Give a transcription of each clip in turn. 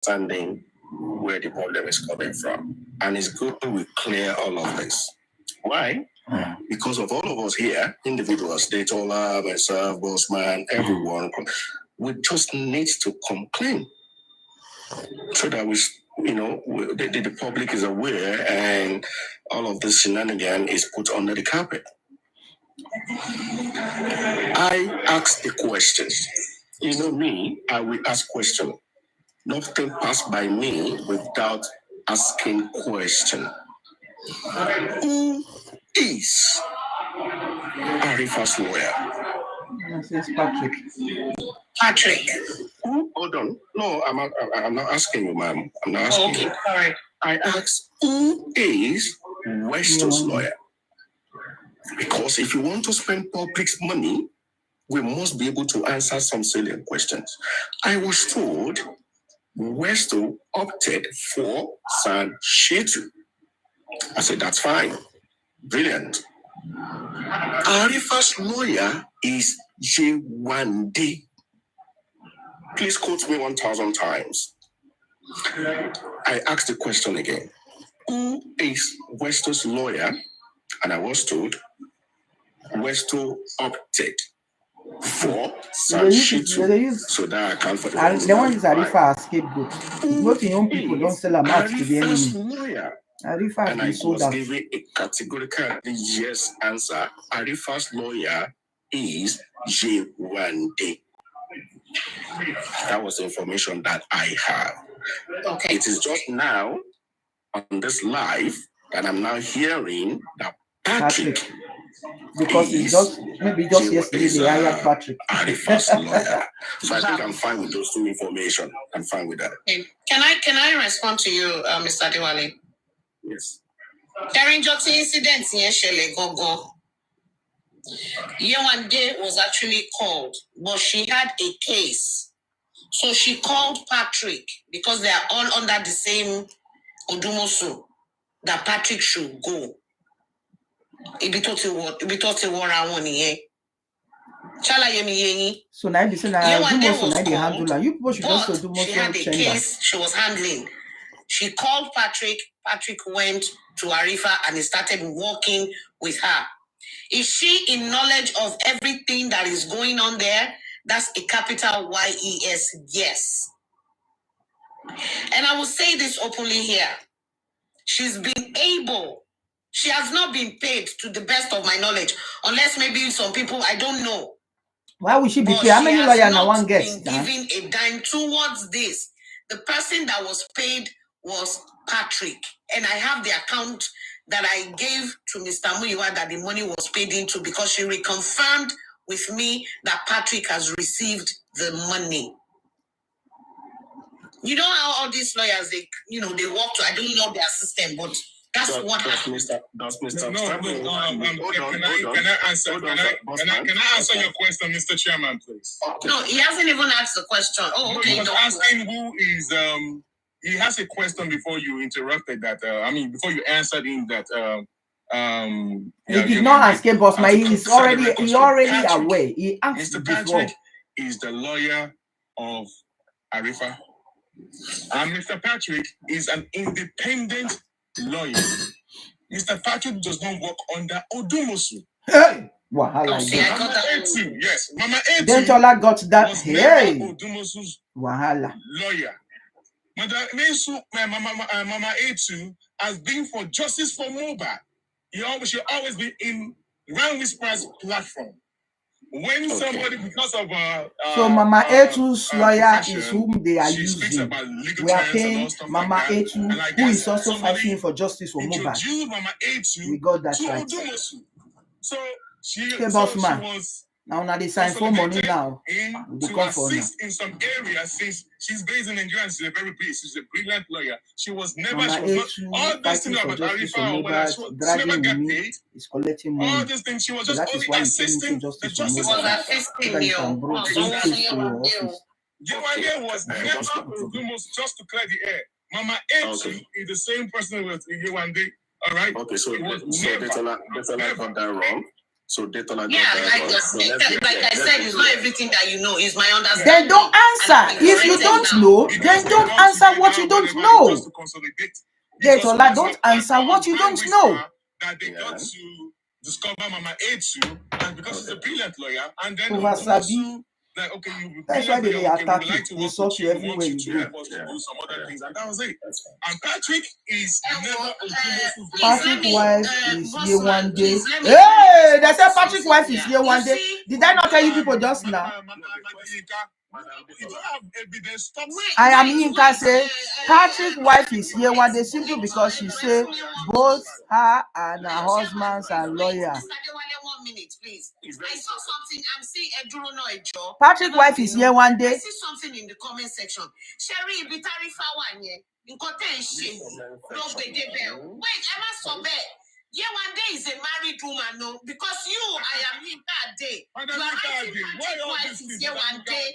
understanding where the problem is coming from. And it's good we clear all of this. Why? Because of all of us here, individuals, Daytola, myself, Bossman, everyone, we just need to complain so that the public is aware and all of this shenanigan is put under the carpet. I ask the questions. You know me, I will ask questions. Nothing passed by me without asking question. Who is Arifa's lawyer? This is Patrick. Patrick. Hold on. No, I'm not asking you, ma'am. I'm not asking you. Sorry. I asked, who is Weston's lawyer? Because if you want to spend public's money, we must be able to answer some salient questions. I was told Weston opted for San Shetu. I said, that's fine. Brilliant. Arifa's lawyer is J1D. Please quote me 1,000 times. I asked the question again. Who is Weston's lawyer? And I was told Weston opted for San Shetu. So that I account for the one is Arifa as scapegoat. Not young people don't sell a match to the enemy. Lawyer. Arifa and I was giving a categorical yes answer. Arifa's lawyer is J1D. That was the information that I have. Okay. It is just now on this live that I'm now hearing that Patrick. Because it's just yesterday they hired Patrick. Arifa's lawyer. So I think I'm fine with those two information. I'm fine with that. Okay. Can I respond to you, Mr. Diwali? Yes. During Jotty incident in Shele Gogo, Yewande was actually called, but she had a case. So she called Patrick because they are all under the same Odumosu that Patrick should go. So now this is handler. You people should also do she had a case she was handling. She called Patrick. Patrick went to Arifa and he started working with her. Is she in knowledge of everything that is going on there? That's a capital YES, yes. And I will say this openly here. She's been able. She has not been paid to the best of my knowledge, unless maybe some people, I don't know. Why would she be paid? How many lawyers now one gets? Giving a dime towards this. The person that was paid was Patrick. And I have the account that I gave to Mr. Muyiwa that the money was paid into because she reconfirmed with me that Patrick has received the money. You know how all these lawyers, they work to, I don't know their system, but that's what happened. Can I answer your question, Mr. Chairman, please? Okay. No, he hasn't even asked the question. Oh, okay. He was asking who is he has a question before you interrupted that. Before you answered him that. He did not ask him, Bossman. He's already away. He asked Mr. Patrick is the lawyer of Arifa, and Mr. Patrick is an independent lawyer. Mr. Patrick does not work under Odumosu. Hey, Wahala. Mama A2, yes, Mama A2. Daytola got that. Hey, Odumosu's Wahala. Lawyer. Mama A2 has been for justice for Mobile. She always been in Rand Whisperer's platform. When somebody, because of so Mama A2's lawyer is whom they are using. We are paying Mama A2, who is also fighting for justice for Mobile. Mama A2 we got that right. So she was now they sign for money now. To assist in some areas, since she's based in Nigeria, she's a very big, she's a brilliant lawyer. She was never all this thing about Arifa or whether she never got paid. Is collecting money. All these things, she was just only assisting the justice. Was assisting you. Yewande was never just to clear the air. Mama A2 is the same person with Yewande. All right. Okay, so Daytola got that wrong. So Daytona. Yeah, like I said, it's not everything that you know. It's my understanding. Then don't answer. If you don't know, then don't answer what you don't know. Daytona, don't answer what you don't know. That they got to discover Mama A2, and because she's a brilliant lawyer, and then like, okay, that's why they attack you. They insult you everywhere you go. To do some other things, and that was it. And Patrick is never Patrick's wife is here one day. Hey, they said Patrick's wife is here one day. Did I not tell you people just now? I am Yinka say Patrick's wife is here one day simply because she said both her and her husbands are lawyers. 1 minute, please. I saw something. I'm seeing a Patrick's wife is here one day. I see something in the comment section. Sherry, bitari fawanye. Wait, Emma Sobe. Yeah, one day is a married woman, no, because I am in that day. You are writing Patrick's wife is here one day.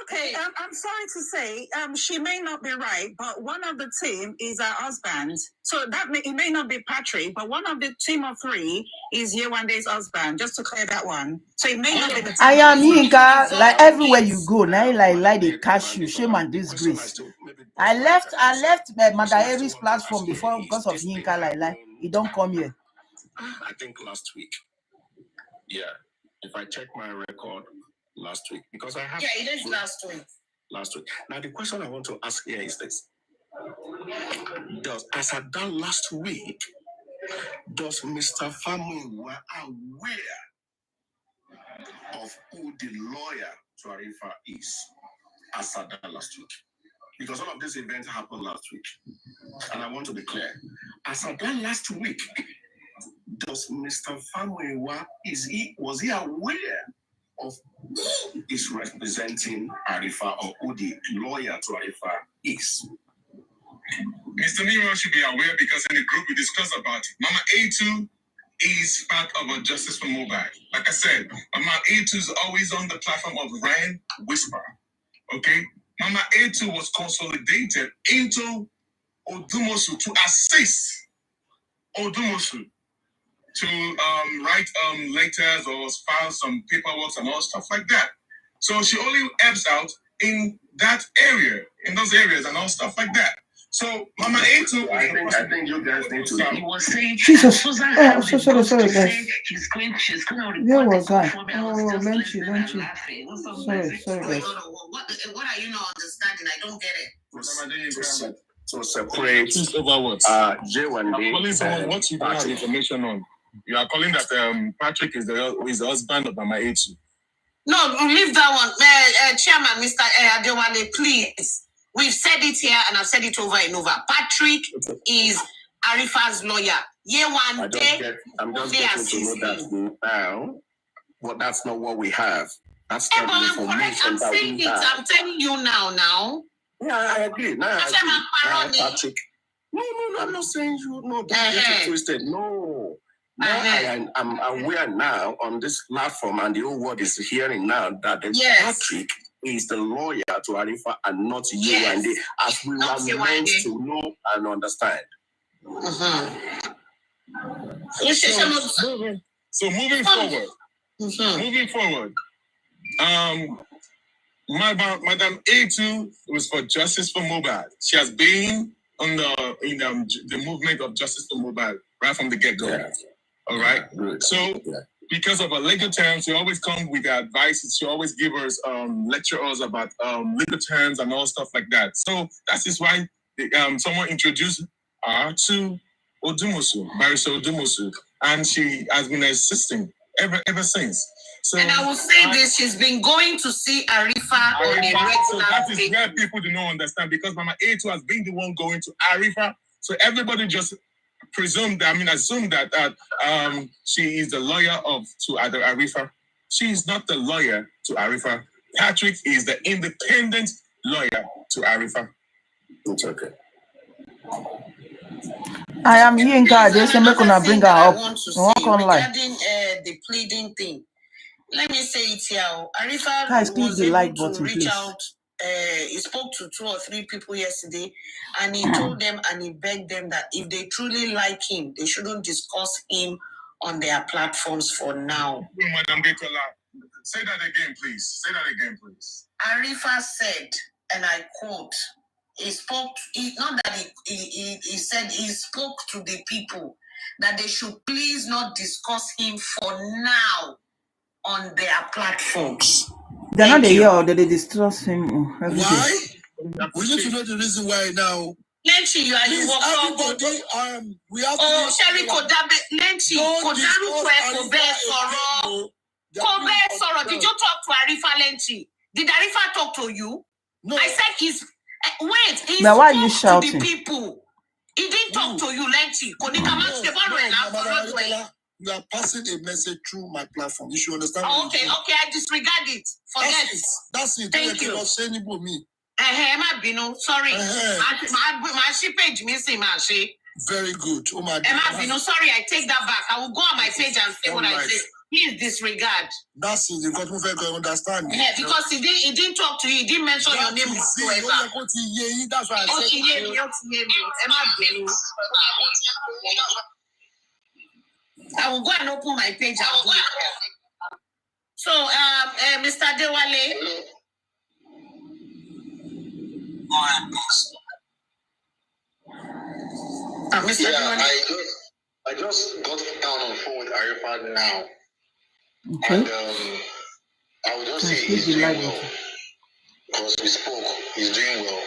Okay, I'm sorry to say, she may not be right, but one of the team is her husband. So it may not be Patrick, but one of the team of three is Yewandé's husband. Just to clear that one. So it may not be the team. I am Yinka, like everywhere you go, now like they cash you, shame and disgrace. I left Madaire's platform before because of Yinka, like he don't come here. I think last week. Yeah, if I check my record last week, because I have. Yeah, it is last week. Last week. Now the question I want to ask here is this: as I done last week, does Mr. Family were aware of who the lawyer to Arifa is as I done last week? Because all of this event happened last week, and I want to be clear. As I done last week, does Mr. Famuyiwa, was he aware of who is representing Arifa or who the lawyer to Arifa is? Mr. Nero should be aware because in the group we discussed about it. Mama A2 is part of a Justice for Mobile. Like I said, Mama A2 is always on the platform of Ryan Whisper. Okay? Mama A2 was consolidated into Odumosu to assist Odumosu to write letters or file some paperwork and all stuff like that. So she only helps out in that area, in those areas and all stuff like that. So Mama A2, I think you guys need to. He was saying, Jesus. Susan Oh, sorry, guys. she's going to Where report was I? Oh, Lenchi. Sorry, guys. What are you not understanding? I don't get it. To separate over what? J1D. Calling someone what you don't have information on. You are calling that Patrick is the husband of Mama A2. No, leave that one. Chairman, Mr. Adewale, please. We've said it here and I've said it over and over. Patrick is Arifa's lawyer. I'm just getting to know that now. Well, that's not what we have. That's not the information that we have. I'm telling you now. Yeah, I agree. Now Patrick. No, I'm not saying you. No, don't get it twisted. No. Now I'm aware now on this platform, and the whole world is hearing now that Patrick is the lawyer to Arifa and not you and they, as we were meant to know and understand. So moving forward, Madam A2 was for Justice for Mobile. She has been in the movement of Justice for Mobile right from the get-go. Yeah. All right. So because of her legal terms, she always come with her advice. She always give us lecture us about legal terms and all stuff like that. So that is why someone introduced her to Odumosu, Barrister Odumosu, and she has been assisting ever since. So, and I will say this: she's been going to see Arifa on a regular basis. So that is where people do not understand, because Mama A2 has been the one going to Arifa. So everybody just assume that she is the lawyer to Arifa. She is not the lawyer to Arifa. Patrick is the independent lawyer to Arifa. It's okay. I am Yinka. They say make una bring her up. Regarding the pleading thing. Let me say it here. Arifa guys, click the like button, to reach please. out he spoke to 2 or 3 people yesterday, and he told them and he begged them that if they truly like him, they shouldn't discuss him on their platforms for now. Madam Getola, say that again, please. Say that again, please. Arifa said, and I quote, he spoke, not that he said he spoke to the people that they should please not discuss him for now on their platforms. They're not here, or they distrust him every day. Why? We need to know the reason why now. Lenchi, you are Please, everybody, we have to. Oh, Sherry Kodabe, Lenchi, Kodaru Kobe Soro. Did you talk to Arifa Lenchi? Did Arifa talk to you? No. I said he's. Wait, he now why are you spoke to shouting? the people. He didn't talk to you, Lenchi. You are passing a message through my platform. You should understand. Oh, okay, I disregard it. Forget. That's it. Thank you. Saying me. Sorry. My page missing, Very good. Oh my God. Sorry, I take that back. I will go on my page and say what I say. Please disregard. That's it. You got to understand. Yeah, because he didn't talk to you. He didn't mention your name whatsoever. That's why I said. I will go and open my page. So, Mr. Dewale. Mr. Dewale. I just got down on the phone with Arifa now. Okay. And I would just say he's doing well. Because we spoke, he's doing well.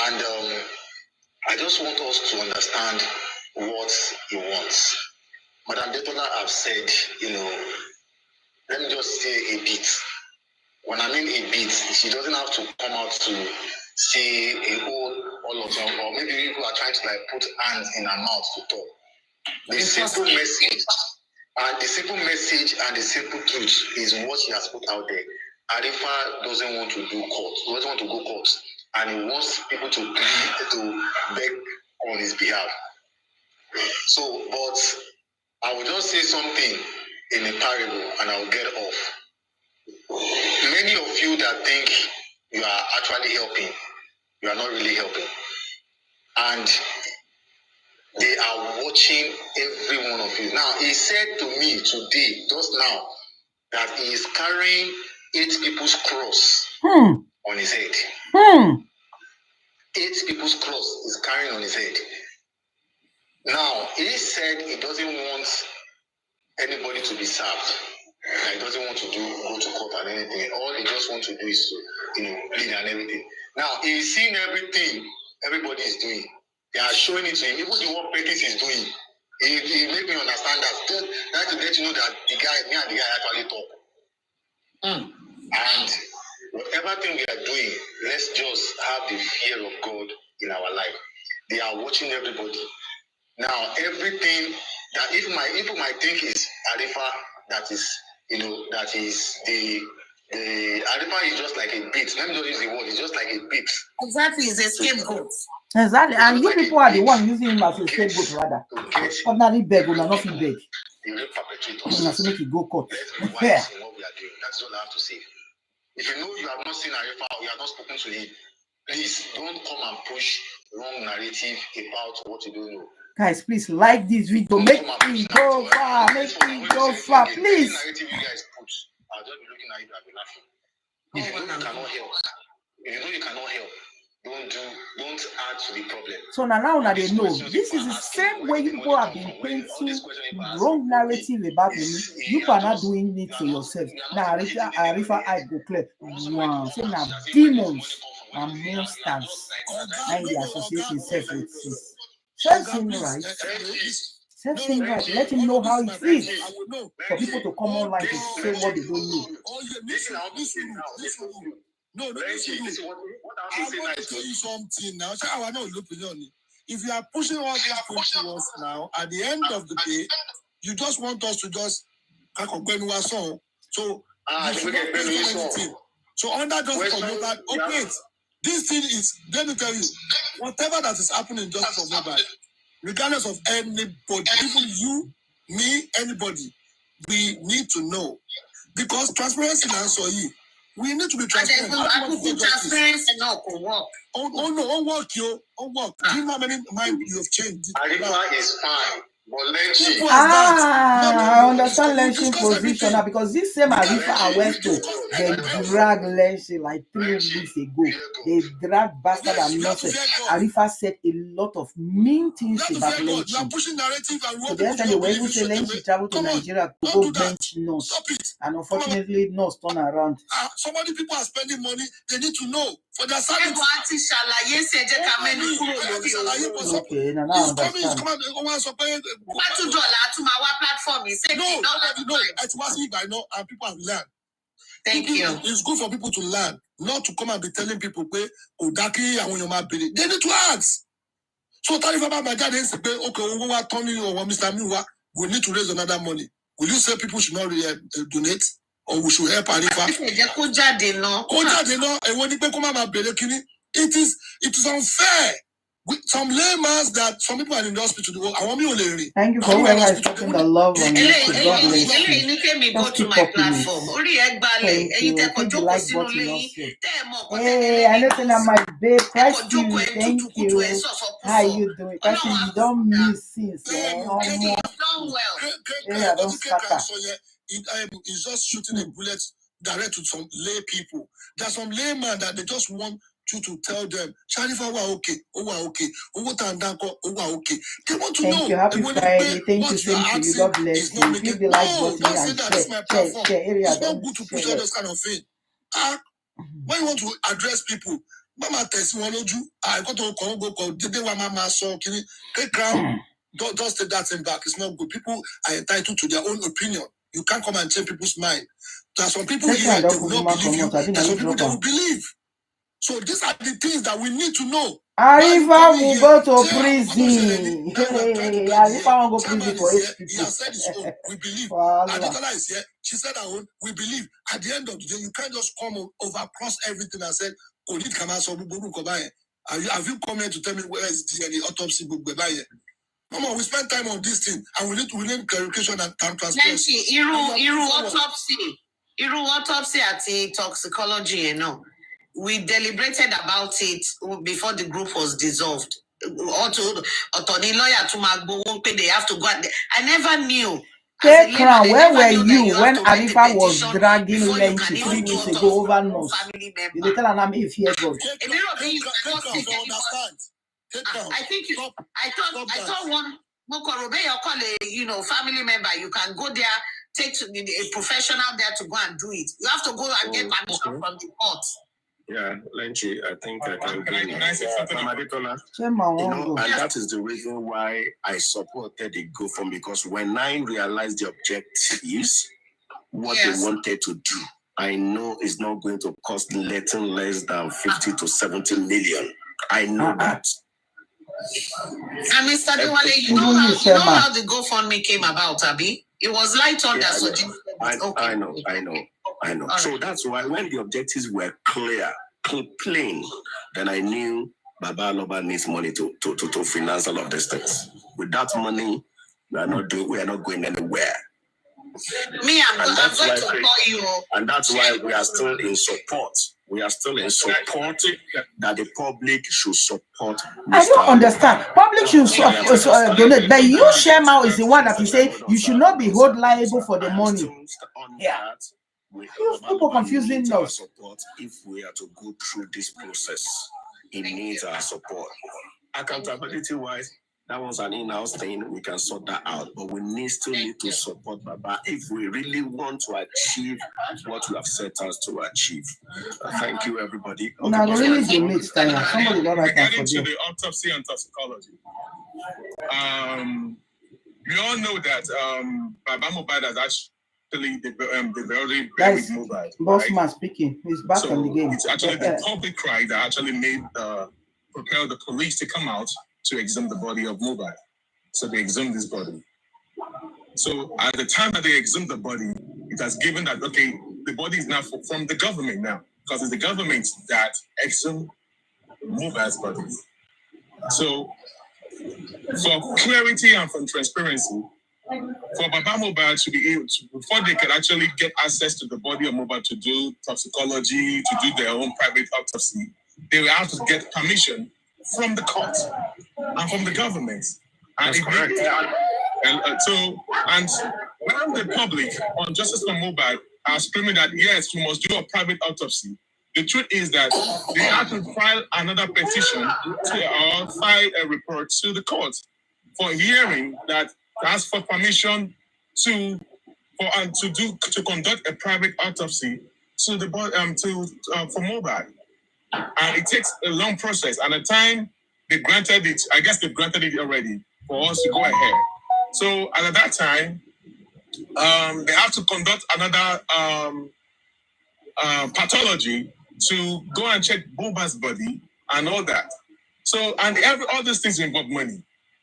And I just want us to understand what he wants. Madam Detola have said, let me just say a bit. When I mean a bit, she doesn't have to come out to say all of them, or maybe people are trying to put hands in her mouth to talk. The simple message and the simple truth is what she has put out there. Arifa doesn't want to do court. He doesn't want to go court, and he wants people to beg on his behalf. So, but I will just say something in a parable, and I will get off. Many of you that think you are actually helping, you are not really helping, and they are watching every one of you. Now, he said to me today, just now, that he is carrying 8 people's cross on his head. 8 people's cross is carrying on his head. Now, he said he doesn't want anybody to be served. He doesn't want to go to court and anything. All he just wants to do is to, lead and everything. Now, he's seeing everything everybody is doing. They are showing it to him. Even the work Pettis is doing. He made me understand that. That to let you know that me and the guy actually talk. And whatever thing we are doing, let's just have the fear of God in our life. They are watching everybody. Now, everything that people might think is Arifa, that is the Arifa is just like a bit. Let me just use the word. It's just like a bit. Exactly, it's a scapegoat. Exactly, and you people are the one using him as a scapegoat rather. Ordinary beg will not beg. The real perpetrators. Let's make it go court. Let's be wise in what we are doing. That's all I have to say. If you know you have not seen Arifa or you have not spoken to him, please don't come and push wrong narrative about what you don't know. Guys, please like this video. Make it go far. Make it go far, please. Narrative you guys put, I'll just be looking at you and be laughing. If you know you cannot help, don't add to the problem. So now they know this is the same way you people have been painting wrong narrative about me. You are not doing it for yourself. Now Arifa I go clear. Wow, so now demons and monsters and they associate himself with this. Serve him right. Serve him right. Let him know how it feels for people to come online to say what they don't know. No, I want to tell you something now. If you are pushing all these things to us now, at the end of the day, you just want us to just so you should not do anything. So under just for mobile, okay, this thing is, let me tell you, whatever that is happening just for mobile, regardless of anybody, even you, me, anybody, we need to know. Because transparency and so We need to be transparent. Transparency no work. Oh no, on work, yo. On work. Do you know how many mind you have changed? Arifa is fine. I understand Lenshi position now because this same Arifa I went to, they drag Lenshi like 3 weeks ago. They drag bastard and nonsense. Arifa said a lot of mean things about Lenshi. So the time they were even saying Lenshi traveled to Nigeria to go bench nurse. And unfortunately, nurse turned around. So many people are spending money, they need to know for their salary. Okay, now I understand. No, and people have learned. Thank you. It's good for people to learn, not to come and be telling people, Odaki and when you might be. They need to ask. So tell you about my dad is okay, Tony or Mr. Miwa, we need to raise another money. Will you say people should not donate? Or we should help Arifa? It is unfair. Some laymen that some people are in the hospital. Thank you for whoever is talking the love on YouTube. God bless you. Go to my platform. Thank you. Hit the like button also. Hey, I know that my babe, Christ you. Thank you. How you doing? Christ you don't miss since. Done well. Yeah, don't scatter. It's just shooting a bullet direct to some lay people. There's some laymen that they just want you to tell them, Sharifa, okay, okay, okay. They want to know. Thank you. Happy Friday. Thank you. Same to you. God bless you. Give the like button and share. Area it's not don't good to push share all this kind of thing. When you want to address people, Mama testimony, I got to go. Did they want Mama so don't take that thing back. It's not good. People are entitled to their own opinion. You can't come and change people's mind. There are some people here they will not believe you. There are some people they will believe. So these are the things that we need to know. Arifa will go to prison. Arifa will go to prison for HP. He has said his own. We believe. Aditola is here. She said her own. We believe. At the end of the day, you can't just come over cross everything and say, have you come here to tell me where is the autopsy book? Come on, we spend time on this thing and we need clarification and transparency. Autopsy at the toxicology, you know. We deliberated about it before the group was dissolved. Attorney lawyer to Magbo, they have to go. I never knew. Take crown, where were you when Arifa was dragging Lenchi 3 weeks ago over nose? You tell an if here God. I think you. I thought one family member. You can go there, take a professional there to go and do it. You have to go and get permission from the court. Yeah, Lenchi, I think I can do and that is the reason why I supported the GoFundMe, because when I realized the objectives, what they wanted to do, I know it's not going to cost less than 50 to 70 million. I know that. And Mr. Diwale, you know how the GoFundMe came about, Abi? It was light on that suggested. I know. So that's why when the objectives were clear, plain, then I knew Baba Loba needs money to finance all of these things. With that money, we are not going anywhere. I'm going to call you. And that's why we are still in support. We are still in support that the public should support. I don't understand. Public should donate. But you, Shema, is the one that you say you should not be held liable for the money. Yeah. You people confusing us. If we are to go through this process, it needs our support. Accountability-wise, that was an in-house thing. We can sort that out, but we still need to support Baba if we really want to achieve what we have set us to achieve. Thank you, everybody. Now, really donate, somebody got right getting to the autopsy and toxicology. We all know that Baba Mohbad has actually they've already buried Mohbad. Bossman speaking. He's back on the game. It's actually the public cry that actually made propelled the police to come out to exhume the body of Mohbad. So they exhumed his body. So at the time that they exhumed the body, it has given that, okay, the body is now from the government now, because it's the government that exhumed Mohbad's body. So for clarity and for transparency, for Baba Mohbad to be able to, before they could actually get access to the body of Mohbad to do toxicology, to do their own private autopsy, they will have to get permission from the court and from the government. And That's correct. And when the public on Justice for Mohbad are screaming that yes, we must do a private autopsy, the truth is that they have to file another petition or file a report to the court for hearing that asks for permission to conduct a private autopsy to the for Mohbad. And it takes a long process. And at the time they granted it, I guess they granted it already for us to go ahead. So at that time, they have to conduct another pathology to go and check Mohbad's body and all that. So and all these things involve money.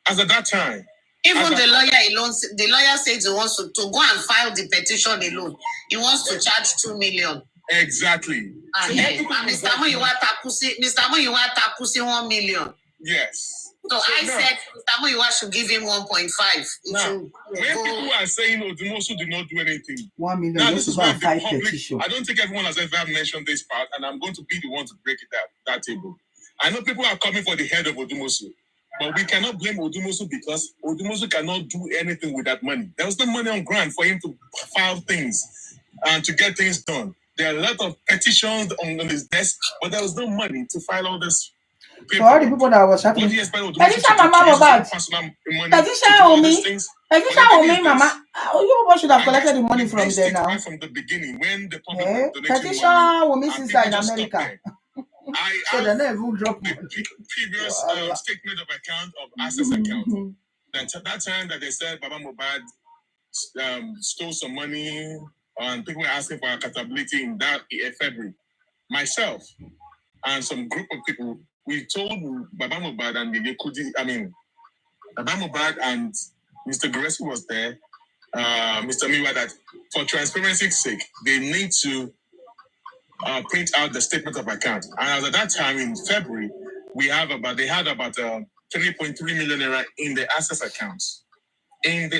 As at that time, even the lawyer alone, the lawyer says he wants to go and file the petition alone. He wants to charge 2 million. Exactly. And Mr. Muyiwa Takusi 1 million. Yes. So I said Mr. Muyiwa should give him 1.5. Now, when people are saying Odumosu did not do anything, 1 million. now this is where the public, petition. I don't think everyone has ever mentioned this part, and I'm going to be the one to break it down, that table. I know people are coming for the head of Odumosu, but we cannot blame Odumosu because Odumosu cannot do anything with that money. There was no money on ground for him to file things and to get things done. There are a lot of petitions on his desk, but there was no money to file all this. So all the people that was shouting, petition Mama Mohbad, petition Omi Mama, you people should have collected the money from there now. From the beginning, when the public petition Omi sister in America. So they never drop the previous statement of account of access account. That time that they said Baba Mohbad stole some money and people were asking for accountability in that February. Myself and some group of people, we told Baba Mohbad and Baba Mohbad and Mr. Guresi was there, Mr. Miwa, that for transparency's sake, they need to print out the statement of account. And at that time in February, they had about 3.3 million naira in the access accounts. And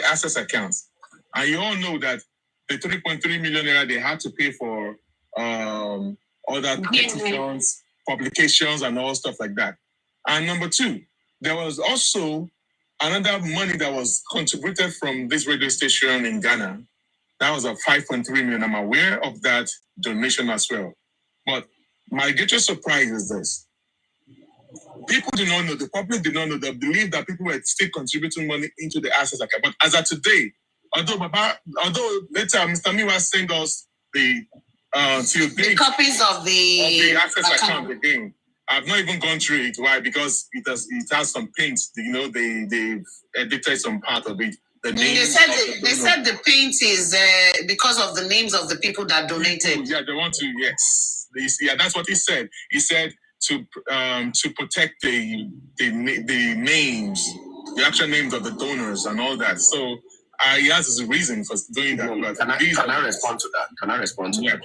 you all know that the 3.3 million naira they had to pay for other petitions, publications, and all stuff like that. And number two, there was also another money that was contributed from this radio station in Ghana. That was a 5.3 million. I'm aware of that donation as well. But my greatest surprise is this. People did not know, the public did not know, they believed that people were still contributing money into the access account. But as of today, although later Mr. Miwa sent us the copies of the access account again. I've not even gone through it. Why? Because it has some paints. They've edited some part of it. They said the paint is because of the names of the people that donated. Yeah, they want to. Yes, that's what he said. He said to protect the names, the actual names of the donors and all that. So he has his reason for doing that. But can I respond to that?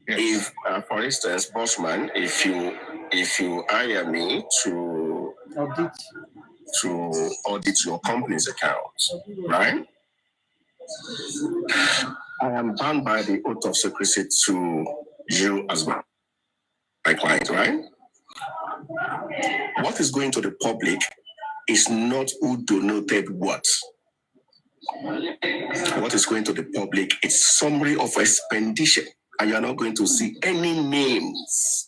Yeah. If, for instance, Bossman, if you hire me to audit your company's accounts, right? I am bound by the oath of secrecy to you as my client, right? What is going to the public is not who donated what. What is going to the public is summary of expenditure, and you're not going to see any names.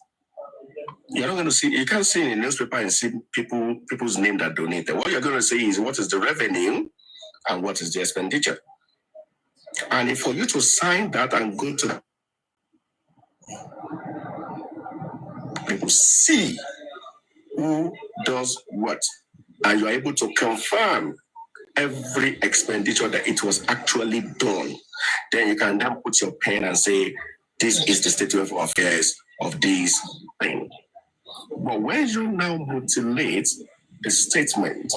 You're not going to see, you can't see in the newspaper and see people's name that donated. What you're going to see is what is the revenue and what is the expenditure. And if for you to sign that and go to people see who does what, and you're able to confirm every expenditure that it was actually done, then you can then put your pen and say, this is the state of affairs of this thing. But when you now mutilate the statement